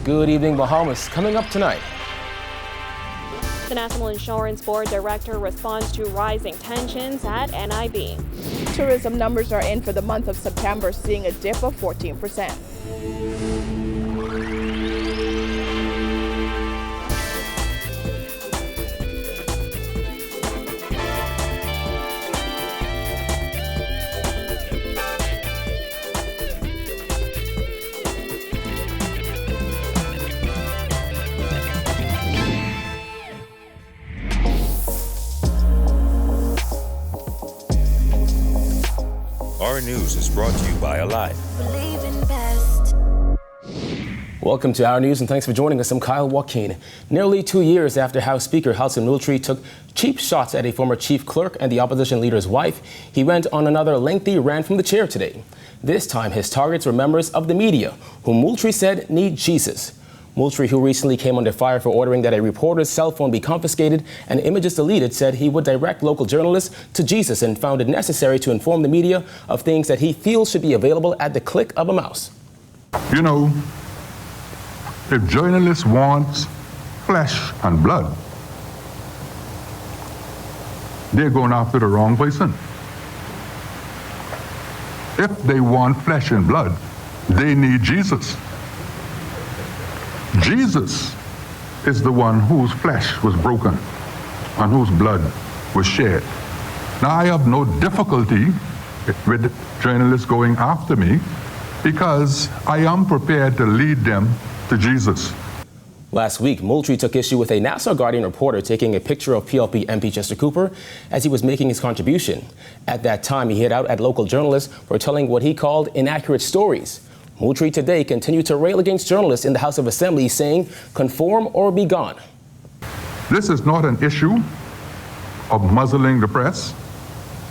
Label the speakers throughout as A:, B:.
A: Good evening, Bahamas. Coming up tonight.
B: The National Insurance Board director responds to rising tensions at NIB.
C: Tourism numbers are in for the month of September, seeing a dip of 14%.
D: Our news is brought to you by Alive.
A: Welcome to Our News and thanks for joining us. I'm Kyle Joaquin. Nearly 2 years after House Speaker HALSON MOULTRIE took cheap shots at a former chief clerk and the opposition leader's wife, he went on another lengthy rant from the chair today. This time his targets were members of the media, whom MOULTRIE said need Jesus. MOULTRIE, who recently came under fire for ordering that a reporter's cell phone be confiscated and images deleted, said he would direct local journalists to Jesus and found it necessary to inform the media of things that he feels should be available at the click of a mouse.
E: You know, if journalists want flesh and blood, they're going after the wrong person. If they want flesh and blood, they need Jesus. Jesus is the one whose flesh was broken and whose blood was shed. Now, I have no difficulty with journalists going after me because I am prepared to lead them to Jesus.
A: Last week, MOULTRIE took issue with a Nassau Guardian reporter taking a picture of PLP MP Chester Cooper as he was making his contribution. At that time, he hit out at local journalists for telling what he called inaccurate stories. MOULTRIE today continued to rail against journalists in the House of Assembly, saying, "Conform or be gone."
E: This is not an issue of muzzling the press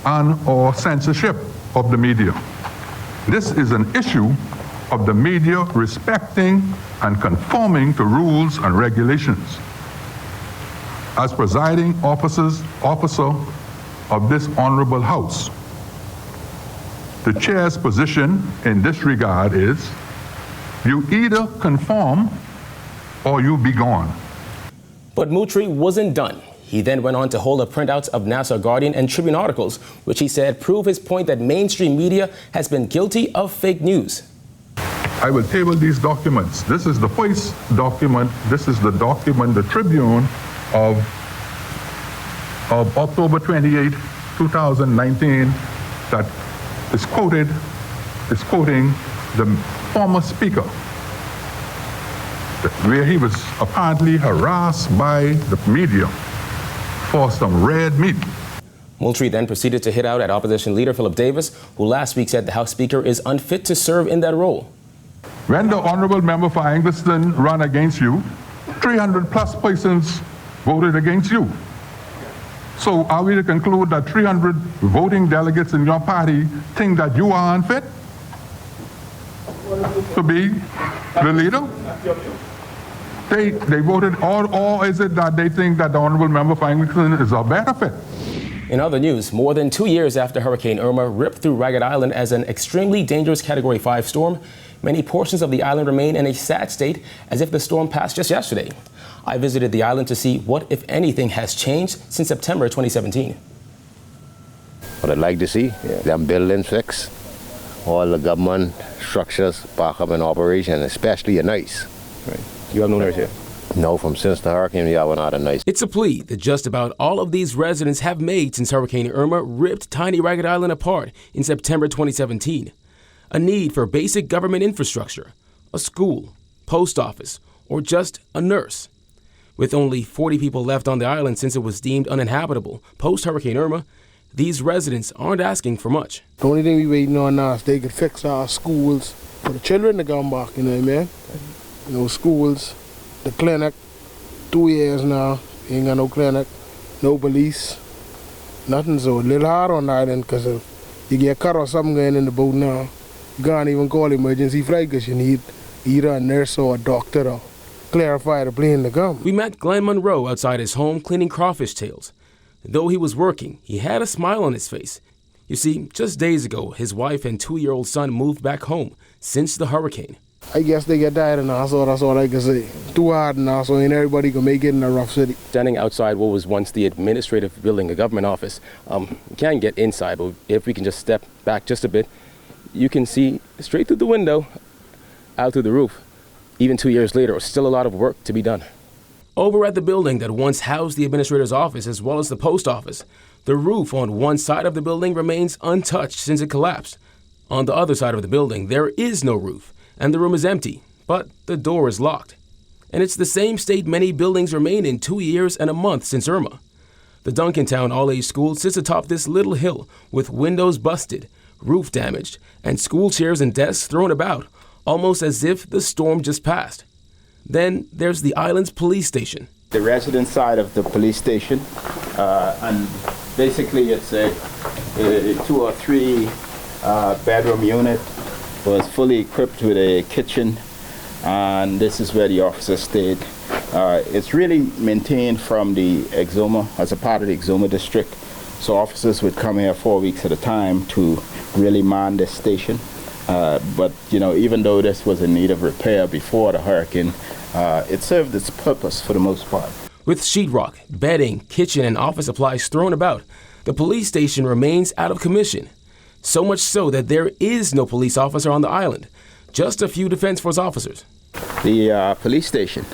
E: and or censorship of the media. This is an issue of the media respecting and conforming to rules and regulations. As presiding officer of this honorable House, the chair's position in this regard is you either conform or you be gone.
A: But MOULTRIE wasn't done. He then went on to hold up printouts of Nassau Guardian and Tribune articles, which he said prove his point that mainstream media has been guilty of fake news.
E: I will table these documents. This is the first document. This is the document, the Tribune of October 28, 2019, that is quoting the former speaker, where he was apparently harassed by the media for some red meat.
A: MOULTRIE then proceeded to hit out at opposition leader Philip Davis, who last week said the House Speaker is unfit to serve in that role.
E: When the honorable member for Angleston ran against you, 300 plus persons voted against you. So are we to conclude that 300 voting delegates in your party think that you are unfit to be the leader? They voted, or is it that they think that the honorable member for Angleston is a better fit?
A: In other news, more than 2 years after Hurricane Irma ripped through Ragged Island as an extremely dangerous Category 5 storm, many portions of the island remain in a sad state as if the storm passed just yesterday. I visited the island to see what, if anything, has changed since September 2017.
F: What I'd like to see, them buildings fixed, all the government structures back up in operation, especially a nice.
A: Right. You have no nurse here?
F: No, from since the hurricane, yeah, we're not a nice.
A: It's a plea that just about all of these residents have made since Hurricane Irma ripped tiny Ragged Island apart in September 2017. A need for basic government infrastructure, a school, post office, or just a nurse. With only 40 people left on the island since it was deemed uninhabitable post-Hurricane Irma, these residents aren't asking for much.
G: The only thing we waiting on now is they could fix our schools for the children to come back, you know what I mean? You know, schools, the clinic, 2 years now, ain't got no clinic, no police, nothing. So a little hard on the island because if you get cut or something going in the boat now, you can't even call emergency flight because you need either a nurse or a doctor or clarify the plane to come.
A: We met Glen MUNROE outside his home cleaning crawfish tails. Though he was working, he had a smile on his face. You see, just days ago, his wife and 2-year-old son moved back home since the hurricane.
G: I guess they get tired now, so that's all I can say. Too hard now, so ain't everybody can make it in a rough city.
A: Standing outside what was once the administrative building, a government office, you can't get inside, but if we can just step back just a bit, you can see straight through the window, out through the roof. Even 2 years later, still a lot of work to be done. Over at the building that once housed the administrator's office as well as the post office, the roof on one side of the building remains untouched since it collapsed. On the other side of the building, there is no roof, and the room is empty, but the door is locked. And it's the same state many buildings remain in 2 years and a month since Irma. The Duncantown All-Age School sits atop this little hill with windows busted, roof damaged, and school chairs and desks thrown about, almost as if the storm just passed. Then there's the island's police station.
H: The resident side of the police station, and basically it's a 2 or 3 bedroom unit, was fully equipped with a kitchen, and this is where the officers stayed. It's really maintained from the EXUMA, as a part of the EXUMA district, so officers would come here 4 weeks at a time to really man this station. But you know, even though this was in need of repair before the hurricane, it served its purpose for the most part.
A: With sheetrock, bedding, kitchen, and office supplies thrown about, the police station remains out of commission. So much so that there is no police officer on the island, just a few Defense Force officers.
H: The police station,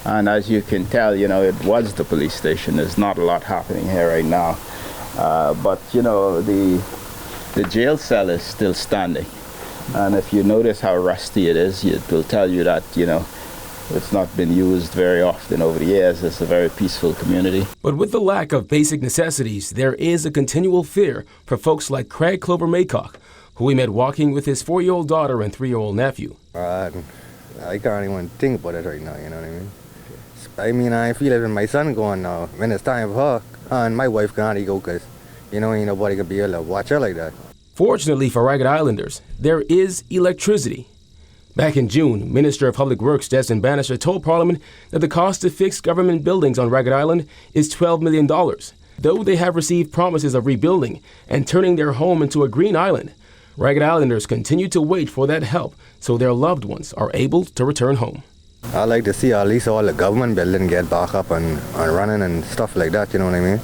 H: and as you can tell, you know, it was the police station. There's not a lot happening here right now, but you know, the jail cell is still standing, and if you notice how rusty it is, it will tell you that, you know, it's not been used very often over the years. It's a very peaceful community. But with the lack of basic necessities, there is a continual fear for folks like Craig CLOVER-MAYCOCK, who we met walking with his 4-year-old daughter and 3-year-old nephew.
I: I can't even think about it right now, you know what I mean? I mean, I feel like when my son going now, when it's time for her, and my wife can't go because, you know, ain't nobody can be able to watch her like that.
A: Fortunately for Ragged Islanders, there is electricity. Back in June, Minister of Public Works Desmond Bannister told Parliament that the cost to fix government buildings on Ragged Island is $12 million. Though they have received promises of rebuilding and turning their home into a green island, Ragged Islanders continue to wait for that help so their loved ones are able to return home.
I: I like to see at least all the government buildings get back up and running and stuff like that, you know what I mean?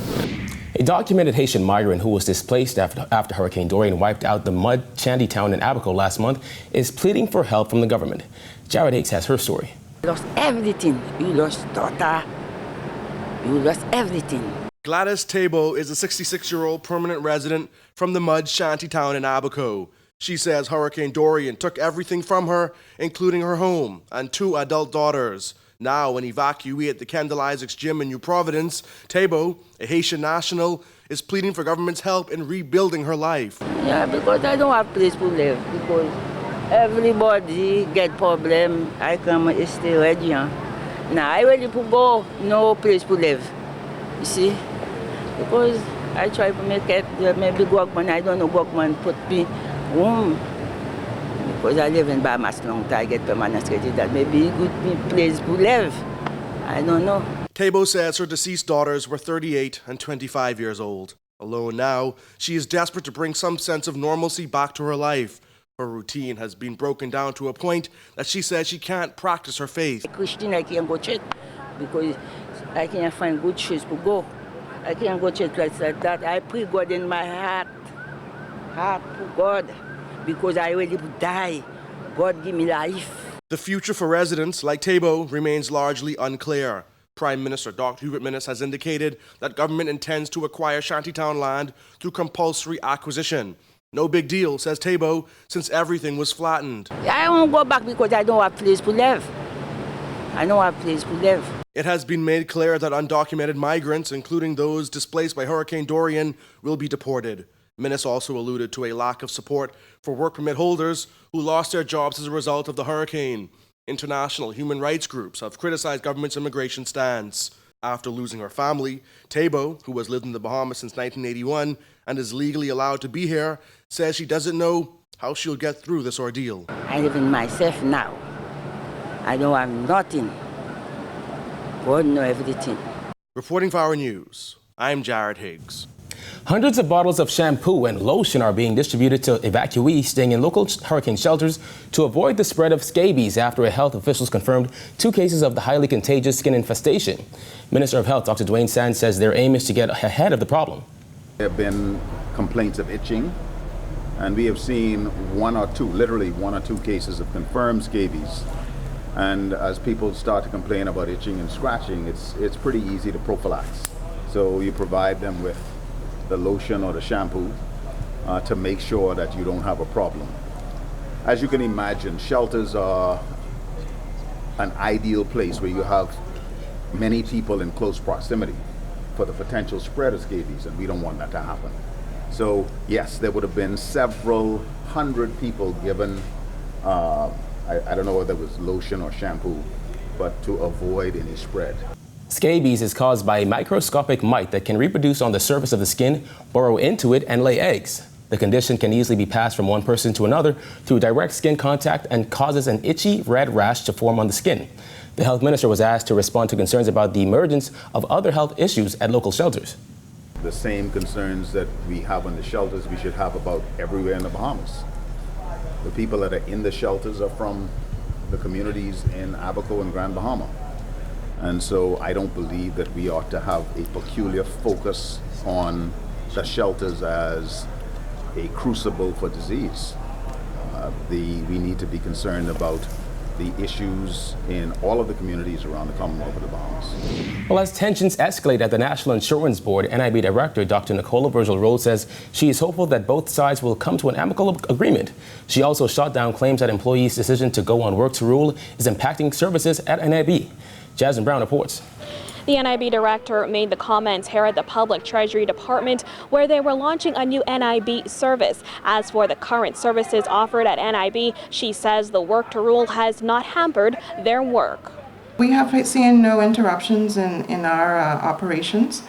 A: A documented Haitian migrant who was displaced after Hurricane Dorian wiped out the mud shanty town in Abaco last month is pleading for help from the government. Jared Higgs has her story.
J: You lost everything. You lost daughter. You lost everything.
K: GLADYS THEBAUD is a 66-year-old permanent resident from the mud shanty town in Abaco. She says Hurricane Dorian took everything from her, including her home and 2 adult daughters. Now, an evacuee at the Kendall Isaacs Gym in New Providence, THEBAUD, a Haitian national, is pleading for government's help in rebuilding her life.
J: Yeah, because I don't have place to live. Because everybody get problem. I come stay ready. Now I ready to go, no place to live. You see? Because I try to make it, maybe government, I don't know, government put me home. Because I live in Bahamas long time, I get permanent residence. That maybe a good place to live. I don't know.
K: THEBAUD says her deceased daughters were 38 and 25 years old. Alone now, she is desperate to bring some sense of normalcy back to her life. Her routine has been broken down to a point that she says she can't practice her faith.
J: Christian, I can't go church because I can't find good church to go. I can't go church like that. I pray God in my heart to God. Because I already die. God give me life.
K: The future for residents like THEBAUD remains largely unclear. Prime Minister Dr. Hubert Minnis has indicated that government intends to acquire shantytown land through compulsory acquisition. No big deal, says THEBAUD, since everything was flattened.
J: I won't go back because I don't have place to live. I don't have place to live.
K: It has been made clear that undocumented migrants, including those displaced by Hurricane Dorian, will be deported. Minnis also alluded to a lack of support for work permit holders who lost their jobs as a result of the hurricane. International human rights groups have criticized government's immigration stance. After losing her family, THEBAUD, who has lived in the Bahamas since 1981 and is legally allowed to be here, says she doesn't know how she'll get through this ordeal.
J: I live in myself now. I don't have nothing. God knows everything.
K: Reporting for Our News, I'm Jared Higgs.
A: Hundreds of bottles of shampoo and lotion are being distributed to evacuees staying in local hurricane shelters to avoid the spread of scabies after health officials confirmed 2 cases of the highly contagious skin infestation. Minister of Health Dr. DUANE says their aim is to get ahead of the problem.
L: There have been complaints of itching, and we have seen 1 or 2, literally 1 or 2 cases of confirmed scabies. And as people start to complain about itching and scratching, it's pretty easy to prophylax. So you provide them with the lotion or the shampoo to make sure that you don't have a problem. As you can imagine, shelters are an ideal place where you have many people in close proximity for the potential spread of scabies, and we don't want that to happen. So yes, there would have been several hundred people given I don't know whether it was lotion or shampoo, but to avoid any spread.
A: Scabies is caused by a microscopic mite that can reproduce on the surface of the skin, burrow into it, and lay eggs. The condition can easily be passed from one person to another through direct skin contact and causes an itchy red rash to form on the skin. The health minister was asked to respond to concerns about the emergence of other health issues at local shelters.
L: The same concerns that we have in the shelters, we should have about everywhere in the Bahamas. The people that are in the shelters are from the communities in Abaco and Grand Bahama. And so I don't believe that we ought to have a peculiar focus on the shelters as a crucible for disease. We need to be concerned about the issues in all of the communities around the Commonwealth of the Bahamas.
A: Well, as tensions escalate at the National Insurance Board, NIB Director Dr. Nicola Virgil-Rose says she is hopeful that both sides will come to an amicable agreement. She also shot down claims that employees' decision to go on work to rule is impacting services at NIB. Jasmine Brown reports.
B: The NIB director made the comments here at the Public Treasury Department, where they were launching a new NIB service. As for the current services offered at NIB, she says the work to rule has not hampered their work.
M: We have seen no interruptions in our operations.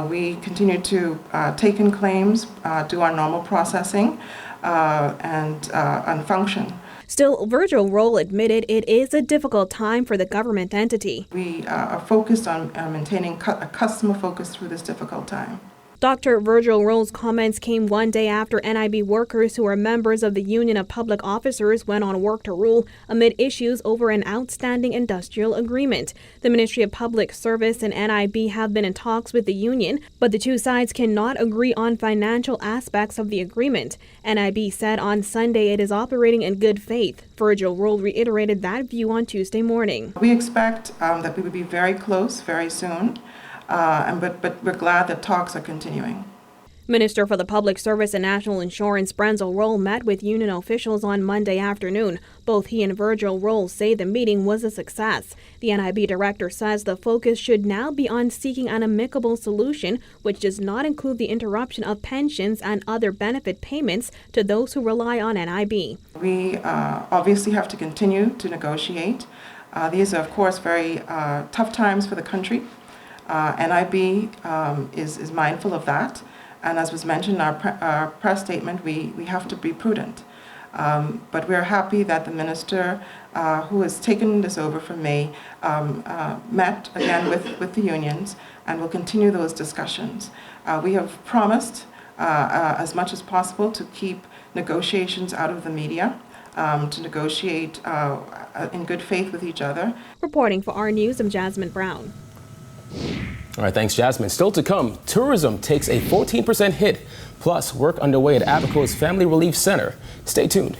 M: We continue to take in claims, do our normal processing, and function.
B: Still, Virgil-Rose admitted it is a difficult time for the government entity.
M: We are focused on maintaining a customer focus through this difficult time.
B: Dr. Virgil-Rose's comments came one day after NIB workers who are members of the Union of Public Officers went on work to rule amid issues over an outstanding industrial agreement. The Ministry of Public Service and NIB have been in talks with the union, but the two sides cannot agree on financial aspects of the agreement. NIB said on Sunday it is operating in good faith. Virgil-Rose reiterated that view on Tuesday morning.
M: We expect that we will be very close very soon. But we're glad that talks are continuing.
B: Minister for the Public Service and National Insurance Virgil-Rose met with union officials on Monday afternoon. Both he and Virgil-Rose say the meeting was a success. The NIB director says the focus should now be on seeking an amicable solution, which does not include the interruption of pensions and other benefit payments to those who rely on NIB.
M: We obviously have to continue to negotiate. These are, of course, very tough times for the country. NIB is mindful of that, and as was mentioned in our press statement, we have to be prudent. But we're happy that the minister who has taken this over from May met again with the unions and will continue those discussions. We have promised as much as possible to keep negotiations out of the media, to negotiate in good faith with each other.
B: Reporting for our News, I'm Jasmine Brown.
A: All right, thanks, Jasmine. Still to come, tourism takes a 14% hit, plus work underway at Abaco's Family Relief Center. Stay tuned.